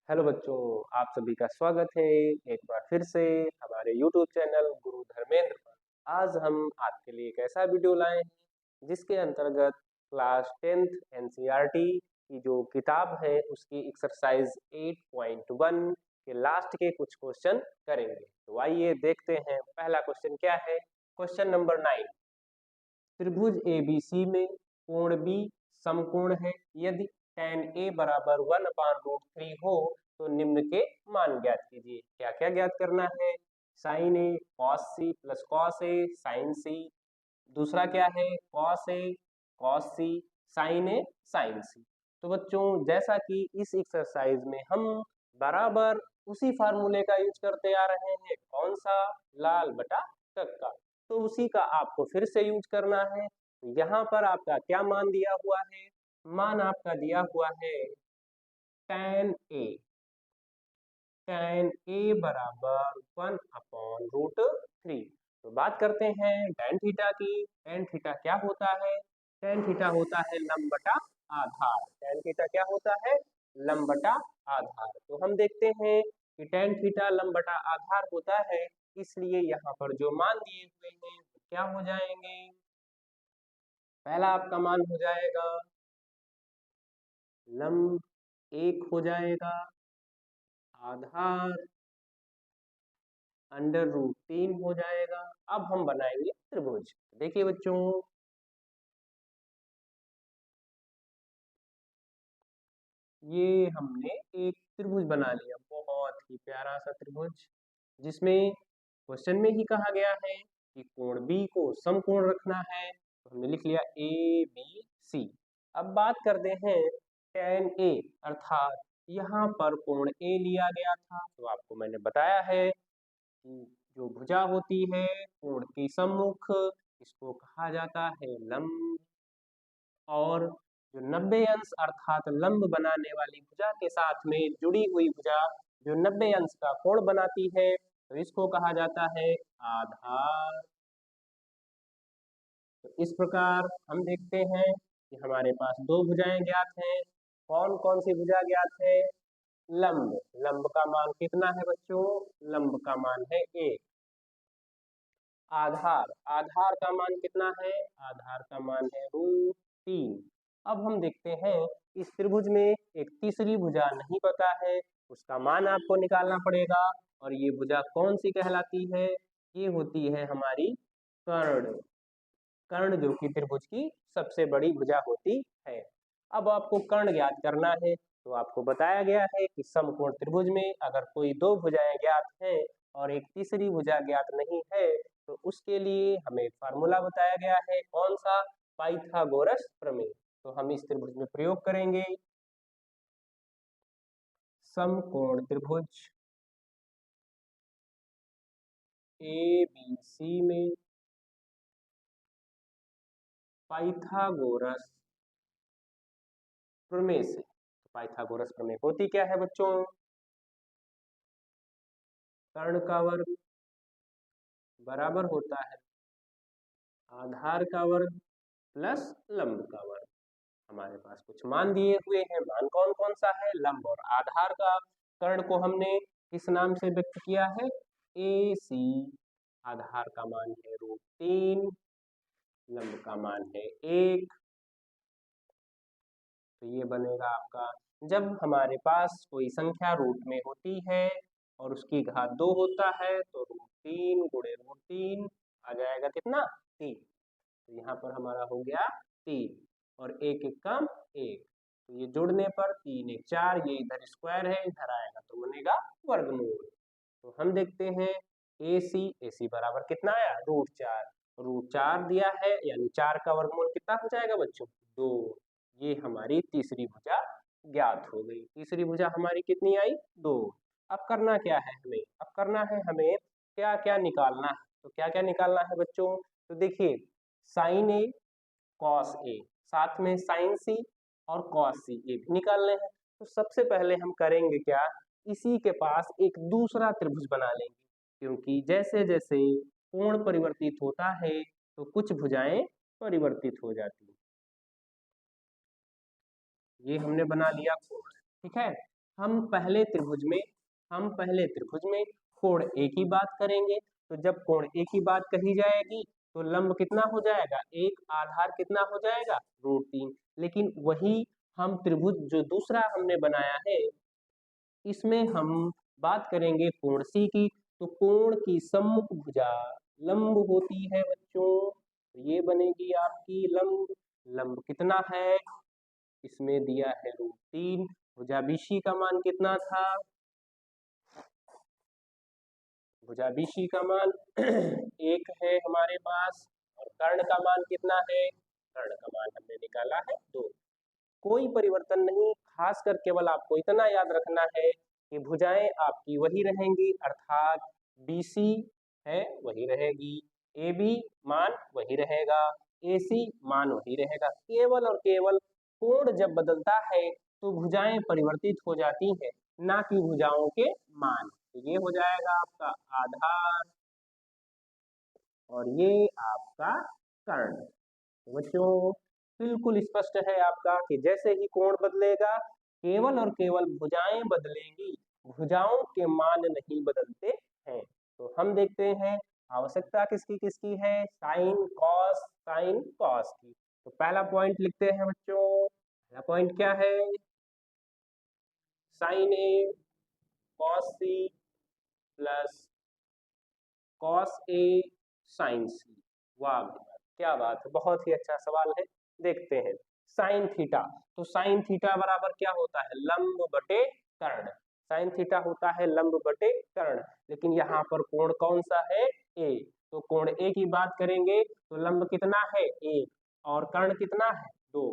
Hello बच्चों, आप सभी का स्वागत है एक बार फिर से हमारे YouTube चैनल गुरु धर्मेंद्र पर। आज हम आपके लिए एक ऐसा वीडियो लाए हैं जिसके अंतर्गत क्लास 10th एनसीईआरटी की जो किताब है उसकी एक्सरसाइज 8.1 के लास्ट के कुछ क्वेश्चन करेंगे। तो आइए देखते हैं पहला क्वेश्चन क्या है। क्वेश्चन नंबर 9, त्रिभुज एबीसी में कोण बी समकोण है। यदि tan A बराबर 1/√3 हो तो निम्न के मान ज्ञात कीजिए। क्या क्या ज्ञात करना है? Sign A cos C plus cos A sign सी। दूसरा क्या है? Cos A cos C sign A sign सी। तो बच्चों, जैसा कि इस एक्सरसाइज में हम बराबर उसी फार्मूले का यूज करते आ रहे हैं, कौन सा? लाल बटा कक्का। तो उसी का आपको फिर से यूज करना है। तो यहाँ पर आपका क्या मान दिया हुआ है? मान आपका दिया हुआ है tan A। tan A बराबर 1/√3। तो बात करते हैं tan थीटा की। tan थीटा क्या होता है? tan थीटा होता है लंब बटा आधार। tan थीटा क्या होता है? लंब बटा आधार। तो हम देखते हैं कि tan थीटा लंब बटा आधार होता है, इसलिए यहाँ पर जो मान दिए हुए हैं वो क्या हो जाएंगे? पहला आपका मान हो जाएगा लंब 1 हो जाएगा, आधार √3 हो जाएगा। अब हम बनाएंगे त्रिभुज। देखिए बच्चों, ये हमने एक त्रिभुज बना लिया, बहुत ही प्यारा सा त्रिभुज, जिसमें क्वेश्चन में ही कहा गया है कि कोण बी को समकोण रखना है। तो हमने लिख लिया ए बी सी। अब बात करते हैं tan A, अर्थात यहाँ पर कोण ए लिया गया था। तो आपको मैंने बताया है कि जो भुजा होती है कोण के सम्मुख, इसको कहा जाता है लंब। और जो 90 अंश अर्थात लंब बनाने वाली भुजा के साथ में जुड़ी हुई भुजा जो 90 अंश का कोण बनाती है, तो इसको कहा जाता है आधार। तो इस प्रकार हम देखते हैं कि हमारे पास दो भुजाएं ज्ञात हैं। कौन कौन सी भुजा ज्ञात है? लंब। लंब का मान कितना है बच्चों? लंब का मान है 1। आधार, आधार का मान कितना है? आधार का मान है √3। अब हम देखते हैं इस त्रिभुज में एक तीसरी भुजा नहीं पता है, उसका मान आपको निकालना पड़ेगा। और ये भुजा कौन सी कहलाती है? ये होती है हमारी कर्ण। कर्ण जो कि त्रिभुज की सबसे बड़ी भुजा होती है। अब आपको कर्ण ज्ञात करना है। तो आपको बताया गया है कि समकोण त्रिभुज में अगर कोई दो भुजाएं ज्ञात हैं और एक तीसरी भुजा ज्ञात नहीं है, तो उसके लिए हमें एक फार्मूला बताया गया है, कौन सा? पाइथागोरस प्रमेय। तो हम इस त्रिभुज में प्रयोग करेंगे। समकोण त्रिभुज ए बी सी में पाइथागोरस प्रमेय से। तो पाइथागोरस प्रमेय होती क्या है बच्चों? कर्ण का वर्ग बराबर होता है आधार का वर्ग प्लस लंब का वर्ग। हमारे पास कुछ मान दिए हुए हैं, मान कौन कौन सा है? लंब और आधार का। कर्ण को हमने किस नाम से व्यक्त किया है? ए सी। आधार का मान है √3, लंब का मान है 1। तो ये बनेगा आपका, जब हमारे पास कोई संख्या रूट में होती है और उसकी घात 2 होता है, तो √3 गुणे √3 आ जाएगा कितना? 3। तो यहाँ पर हमारा हो गया 3 और 1 1 कम 1। तो ये जोड़ने पर 3 1 4, ये इधर स्क्वायर है, इधर आएगा तो बनेगा वर्गमूल। तो हम देखते हैं ए सी बराबर कितना आया? √4। √4 दिया है, यानी 4 का वर्गमूल कितना हो जाएगा बच्चों? 2। ये हमारी तीसरी भुजा ज्ञात हो गई। तीसरी भुजा हमारी कितनी आई? 2। अब करना क्या है हमें? अब करना है हमें क्या क्या निकालना है। तो क्या क्या निकालना है बच्चों? तो देखिए, साइन ए कॉस ए, साथ में साइन सी और कॉस सी, ये भी निकालने हैं। तो सबसे पहले हम करेंगे क्या? इसी के पास एक दूसरा त्रिभुज बना लेंगे, क्योंकि जैसे जैसे कोण परिवर्तित होता है तो कुछ भुजाएं परिवर्तित हो जाती हैं। ये हमने बना लिया कोण, ठीक है। हम पहले त्रिभुज में कोण ए की बात करेंगे। तो जब कोण ए की बात कही जाएगी तो लंब कितना हो जाएगा, एक, आधार कितना हो जाएगा, √3। लेकिन वही हम त्रिभुज जो दूसरा हमने बनाया है इसमें हम बात करेंगे कोण सी की। तो कोण की सम्मुख भुजा लंब होती है बच्चों, तो ये बनेगी आपकी लंब। लंब कितना है, इसमें दिया है √3। भुजा BC का मान कितना था, भुजा BC का मान 1 है हमारे पास, और कर्ण का मान कितना है, कर्ण का मान हमने निकाला है 2। कोई परिवर्तन नहीं, खासकर केवल आपको इतना याद रखना है कि भुजाएं आपकी वही रहेंगी, अर्थात BC है वही रहेगी, AB मान वही रहेगा, AC मान वही रहेगा। केवल और केवल कोण जब बदलता है तो भुजाएं परिवर्तित हो जाती हैं, ना कि भुजाओं के मान। तो ये हो जाएगा आपका आधार और ये आपका कर्ण। तो बच्चों बिल्कुल स्पष्ट है आपका कि जैसे ही कोण बदलेगा केवल और केवल भुजाएं बदलेंगी, भुजाओं के मान नहीं बदलते हैं। तो हम देखते हैं आवश्यकता किसकी किसकी है, साइन कॉस की। तो पहला पॉइंट लिखते हैं बच्चों, पहला पॉइंट क्या है, sign A cos C plus cos A sign सी। वाह क्या बात है, बहुत ही अच्छा सवाल है। देखते हैं साइन थीटा, तो साइन थीटा बराबर क्या होता है, लंब बटे कर्ण। साइन थीटा होता है लंब बटे कर्ण, लेकिन यहाँ पर कोण कौन सा है, ए। तो कोण ए की बात करेंगे तो लंब कितना है 1 और कर्ण कितना है 2।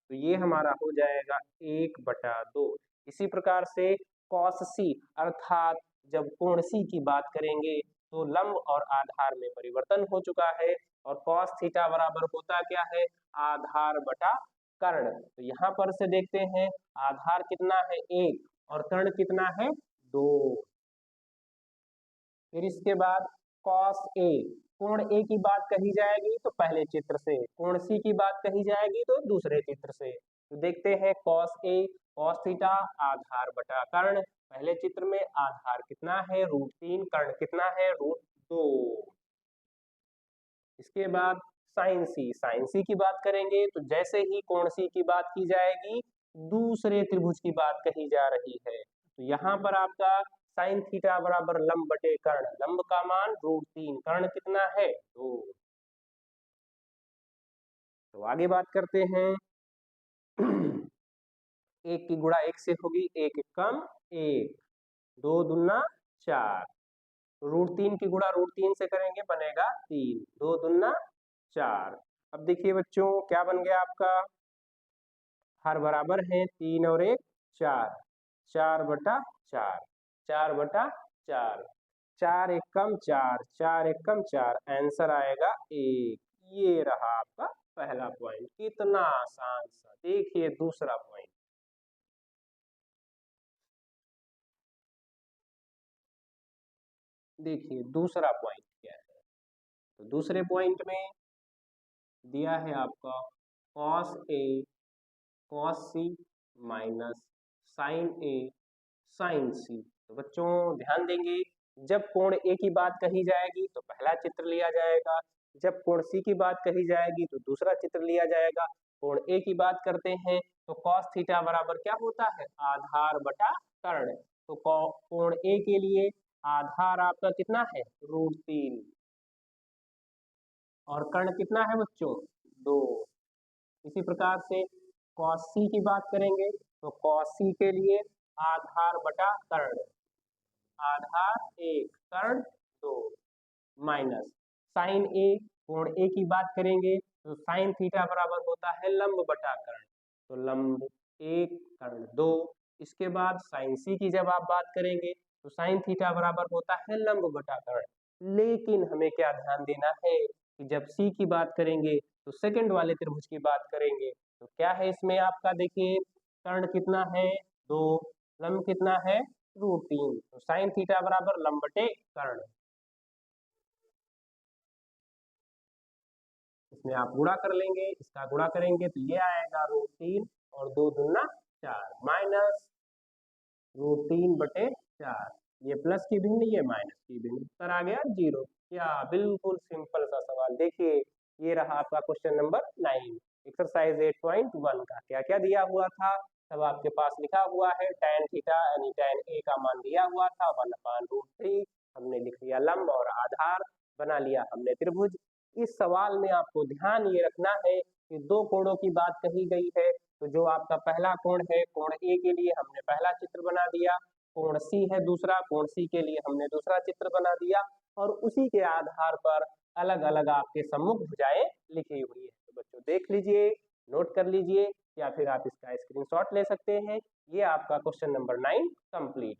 तो ये हमारा हो जाएगा 1/2। इसी प्रकार से कॉस सी, अर्थात जब कोण सी की बात करेंगे तो लंब और आधार में परिवर्तन हो चुका है, और कॉस थीटा बराबर होता क्या है, आधार बटा कर्ण। तो यहाँ पर से देखते हैं आधार कितना है 1 और कर्ण कितना है 2। फिर इसके बाद कॉस ए, कोण ए की बात कही जाएगी तो पहले चित्र से, कोण सी की बात कही जाएगी तो दूसरे चित्र से। तो देखते हैं कॉस ए, कॉस थीटा आधार बटा कर्ण। पहले चित्र में आधार कितना है √3, कर्ण कितना है √2। इसके बाद साइन सी की बात करेंगे तो जैसे ही कोण सी की बात की जाएगी दूसरे त्रिभुज की बात कही जा रही है। तो यहाँ पर आपका साइन थीटा बराबर लंब बटे कर्ण, लंब का मान √3, कर्ण कितना है 2। तो आगे बात करते हैं 1 की गुणा 1 से होगी, 1 कम 1, 2 दूना 4, √3 की गुणा √3 से करेंगे बनेगा 3, 2 दूना 4। अब देखिए बच्चों क्या बन गया आपका, हर बराबर है 3 और 1 4, 4/4, 4/4, 4 1 कम 4, 4 1 कम 4, आंसर आएगा 1। ये रहा आपका पहला पॉइंट, कितना आसान सा। देखिए दूसरा पॉइंट, देखिए दूसरा पॉइंट क्या है। तो दूसरे पॉइंट में दिया है आपका cos A cos C minus sign A sign सी। तो बच्चों ध्यान देंगे, जब कोण ए की बात कही जाएगी तो पहला चित्र लिया जाएगा, जब कोण सी की बात कही जाएगी तो दूसरा चित्र लिया जाएगा। कोण ए की बात करते हैं तो कॉस थीटा बराबर क्या होता है, आधार बटा कर्ण। तो कोण ए के लिए आधार आपका कितना है √3 और कर्ण कितना है बच्चों 2। इसी प्रकार से कॉस सी की बात करेंगे तो कॉस सी के लिए आधार बटा कर्ण, आधार 1 कर्ण 2 माइनस साइन ए, कोण ए की बात करेंगे तो साइन थीटा बराबर होता है लंब बटा कर्ण, तो लंब 1 कर्ण 2। इसके बाद साइन सी की जब आप बात करेंगे तो साइन थीटा बराबर होता है लंब बटा कर्ण। लेकिन हमें क्या ध्यान देना है कि जब सी की बात करेंगे तो सेकंड वाले त्रिभुज की बात करेंगे तो क्या है इसमें आपका, देखिए कर्ण कितना है 2, लंब कितना है √3, तो साइन थीटा बराबर लंब बटे कर्ण। इसमें आप गुणा कर लेंगे, इसका गुणा करेंगे तो ये आएगा √3 और 2 दूना 4 माइनस √3/4। ये प्लस की भिन्न, ये माइनस की भिन्न, उत्तर आ गया 0। क्या बिल्कुल सिंपल सा सवाल। देखिए ये रहा आपका क्वेश्चन नंबर 9, एक्सरसाइज 8.1 का क्या क्या दिया हुआ था। तब आपके पास लिखा हुआ है tan थीटा यानी tan a का मान दिया हुआ था 1/√3। हमने लिख लिया लंब और आधार, बना लिया हमने त्रिभुज। इस सवाल में आपको ध्यान ये रखना है कि दो कोणों की बात कही गई है। तो जो आपका पहला कोण है, कोण ए के लिए हमने पहला चित्र बना दिया, कोण सी है दूसरा, कोण सी के लिए हमने दूसरा चित्र बना दिया, और उसी के आधार पर अलग अलग आपके सम्मुख भुजाएं लिखी हुई है। तो बच्चों देख लीजिए, नोट कर लीजिए, या फिर आप इसका स्क्रीनशॉट ले सकते हैं। ये आपका क्वेश्चन नंबर 9 कंप्लीट।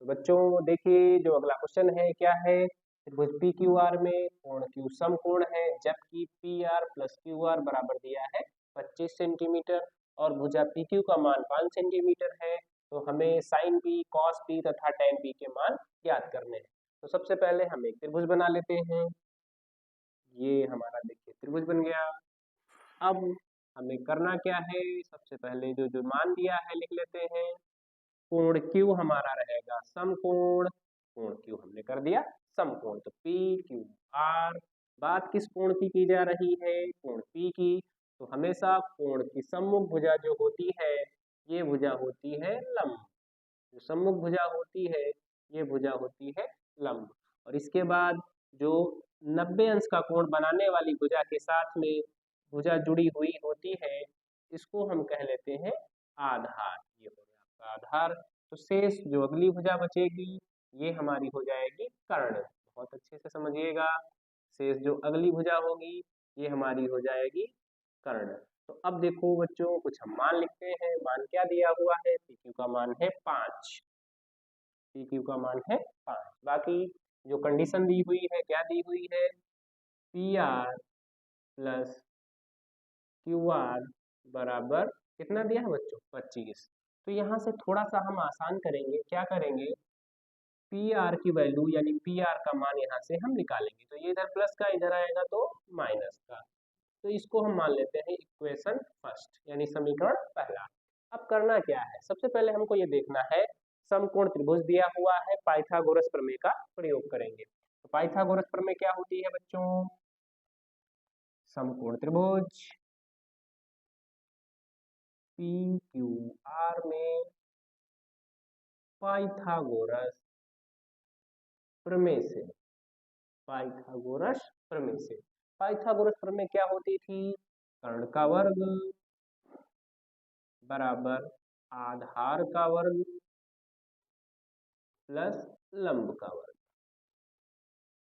तो बच्चों देखिए जो अगला क्वेश्चन है क्या है, त्रिभुज पी क्यू आर में कोण क्यू समकोण है, जबकि P R plus Q R बराबर दिया है 25 सेंटीमीटर और भुजा पी क्यू का मान 5 सेंटीमीटर है। तो हमें साइन पी, कॉस पी तथा टेन पी के मान ज्ञात करने हैं। तो सबसे पहले हम एक त्रिभुज बना लेते हैं। ये हमारा देखिए त्रिभुज बन गया। अब हमें करना क्या है, सबसे पहले जो जो मान दिया है लिख लेते हैं। कोण क्यू हमारा रहेगा समकोण, कोण क्यू हमने कर दिया समकोण, तो पी क्यू आर। बात किस कोण की जा रही है, कोण पी की। तो हमेशा कोण की सम्मुख भुजा जो होती है, ये भुजा होती है लंब। जो सम्मुख भुजा होती है, ये भुजा होती है लंब। और इसके बाद जो 90 अंश का कोण बनाने वाली भुजा के साथ में भुजा जुड़ी हुई होती है, इसको हम कह लेते हैं आधार। ये हो गया आपका आधार। तो शेष जो अगली भुजा बचेगी, ये हमारी हो जाएगी कर्ण। बहुत अच्छे से समझिएगा, शेष जो अगली भुजा होगी, ये हमारी हो जाएगी कर्ण। तो अब देखो बच्चों, कुछ हम मान लिखते हैं। मान क्या दिया हुआ है, पी क्यू का मान है 5, पी क्यू का मान है 5। बाकी जो कंडीशन दी हुई है, क्या दी हुई है, P R plus Q R बराबर कितना दिया है बच्चों, 25। तो यहाँ से थोड़ा सा हम आसान करेंगे, क्या करेंगे, पी आर की वैल्यू यानी पी आर का मान यहाँ से हम निकालेंगे। तो ये इधर प्लस का, इधर आएगा तो माइनस का। तो इसको हम मान लेते हैं इक्वेशन फर्स्ट यानी समीकरण पहला। अब करना क्या है, सबसे पहले हमको ये देखना है, समकोण त्रिभुज दिया हुआ है, पाइथागोरस प्रमेय का प्रयोग करेंगे। तो पाइथागोरस प्रमेय क्या होती है बच्चों, समकोण त्रिभुज पी क्यू आर में पाइथागोरस प्रमेय से, पाइथागोरस प्रमेय से, पाइथागोरस प्रमेय क्या होती थी, कर्ण का वर्ग बराबर आधार का वर्ग प्लस लंब का वर्ग।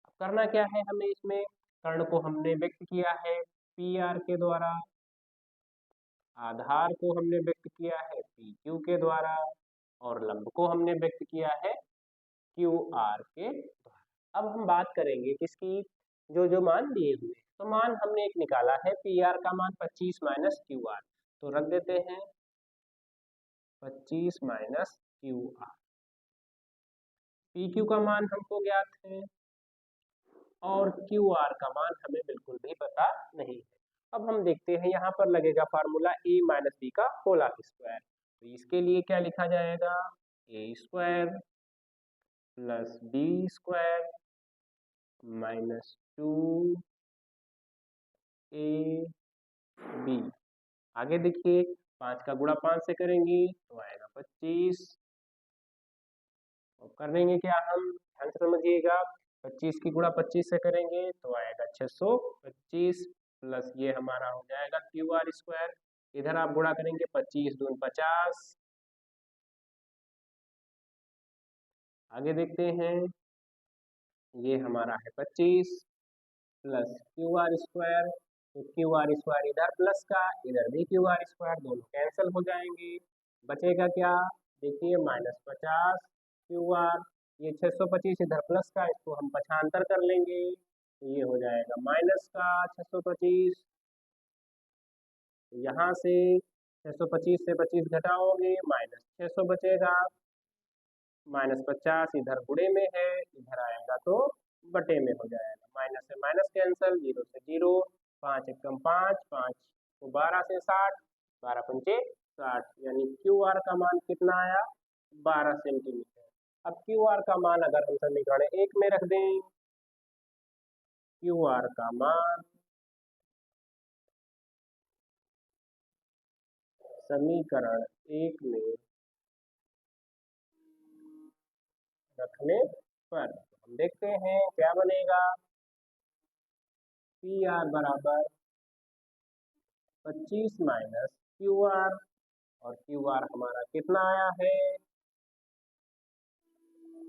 अब करना क्या है हमें, इसमें कर्ण को हमने व्यक्त किया है पी आर के द्वारा, आधार को हमने व्यक्त किया है पी क्यू के द्वारा, और लंब को हमने व्यक्त किया है क्यू आर के द्वारा। अब हम बात करेंगे किसकी, जो जो मान दिए हुए। तो मान हमने एक निकाला है, पी आर का मान 25 माइनस क्यू आर, तो रख देते हैं 25 minus Q R. P Q का मान हमको ज्ञात है और क्यू आर का मान हमें बिल्कुल भी पता नहीं है। अब हम देखते हैं, यहाँ पर लगेगा फार्मूला ए माइनस बी का होल स्क्वायर। तो इसके लिए क्या लिखा जाएगा, A square plus B square minus 2 A B. आगे देखिए 5 का गुणा 5 से करेंगे तो आएगा 25। और करेंगे क्या हम, ध्यान से समझिएगा, 25 की गुणा 25 से करेंगे तो आएगा 625 प्लस ये हमारा हो जाएगा क्यू आर स्क्वायर। इधर आप गुणा करेंगे 25 दूनी 50। आगे देखते हैं, ये हमारा है 25 प्लस क्यू आर स्क्वायर। तो क्यू आर स्क्वायर इधर प्लस का, इधर भी क्यू आर स्क्वायर, दोनों कैंसिल हो जाएंगे। बचेगा क्या, देखिए -50 क्यू आर, ये 625 इधर प्लस का, इसको हम पक्षांतर कर लेंगे तो ये हो जाएगा माइनस का 625। यहाँ से 625 से 25 घटाओगे -600 बचेगा, -50 इधर गुणे में है, इधर आएगा तो बटे में हो जाएगा। माइनस से माइनस कैंसल, 0 से 0, 5 एकम 5, 5 को 12 से 60, 12 पंचे 60, यानी क्यू आर का मान कितना आया 12 सेंटीमीटर। अब क्यू आर का मान अगर हम समीकरण 1 में रख दें, क्यू आर का मान समीकरण 1 में रखने पर हम देखते हैं क्या बनेगा। पी आर बराबर 25 माइनस क्यू आर, और क्यू आर हमारा कितना आया है,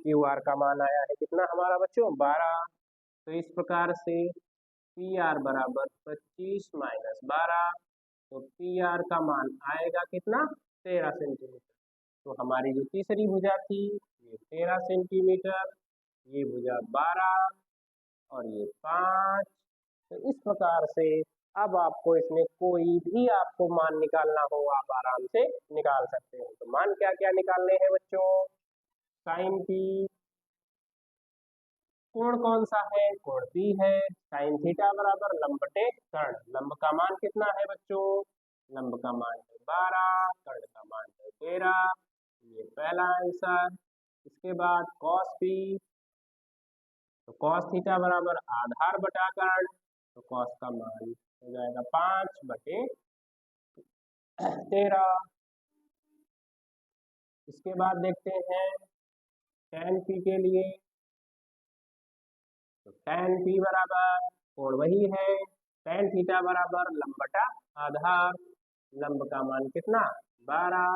क्यू आर का मान आया है कितना हमारा बच्चों 12। तो इस प्रकार से पी आर बराबर 25 माइनस 12, तो पी आर का मान आएगा कितना 13 सेंटीमीटर। तो हमारी जो तीसरी भुजा थी ये 13 सेंटीमीटर, ये भुजा 12 और ये 5। तो इस प्रकार से अब आपको इसमें कोई भी आपको मान निकालना हो आप आराम से निकाल सकते हैं। तो मान क्या क्या निकालने हैं बच्चों, साइन पी, कोण कौन सा है, कोण पी है, साइन थीटा बराबर लंब बटे कर्ण, लंब का मान कितना है बच्चों, लंब का मान है 12, कर्ण का मान है 13, ये पहला आंसर। इसके बाद कॉस पी, तो कॉस थीटा बराबर आधार बटा कर्ण, तो कॉस का मान हो जाएगा 5 बटे 13। इसके बाद देखते हैं tan पी के लिए, तो tan पी बराबर कोण वही है, tan थीटा बराबर लंब बटा आधार, लंब का मान कितना 12,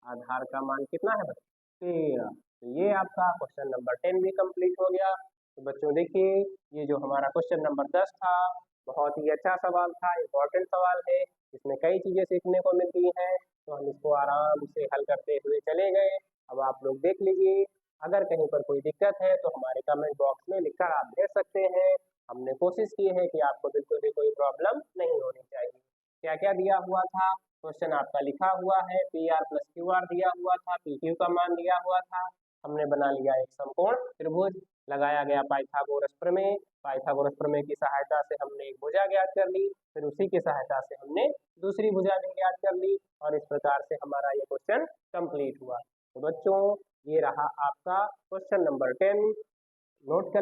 आधार का मान कितना है 13। तो ये आपका क्वेश्चन नंबर 10 भी कंप्लीट हो गया। तो बच्चों देखिए ये जो हमारा क्वेश्चन नंबर 10 था बहुत ही अच्छा सवाल था, इम्पोर्टेंट सवाल है, इसमें कई चीजें सीखने को मिलती हैं। तो हम इसको आराम से हल करते हुए चले गए। अब आप लोग देख लीजिए, अगर कहीं पर कोई दिक्कत है तो हमारे कमेंट बॉक्स में लिखकर आप भेज सकते हैं। हमने कोशिश की है कि आपको बिल्कुल भी कोई प्रॉब्लम नहीं होनी चाहिए। क्या क्या दिया हुआ था, क्वेश्चन आपका लिखा हुआ है, P R plus Q R दिया हुआ था, पी क्यू का मान दिया हुआ था, हमने बना लिया एक समकोण त्रिभुज, लगाया गया पाइथागोरस प्रमेय, पाइथागोरस प्रमेय की सहायता से हमने एक भुजा ज्ञात कर ली, फिर उसी की सहायता से हमने दूसरी भुजा भी ज्ञात कर ली, और इस प्रकार से हमारा ये क्वेश्चन कंप्लीट हुआ। तो बच्चों ये रहा आपका क्वेश्चन नंबर 10, नोट कर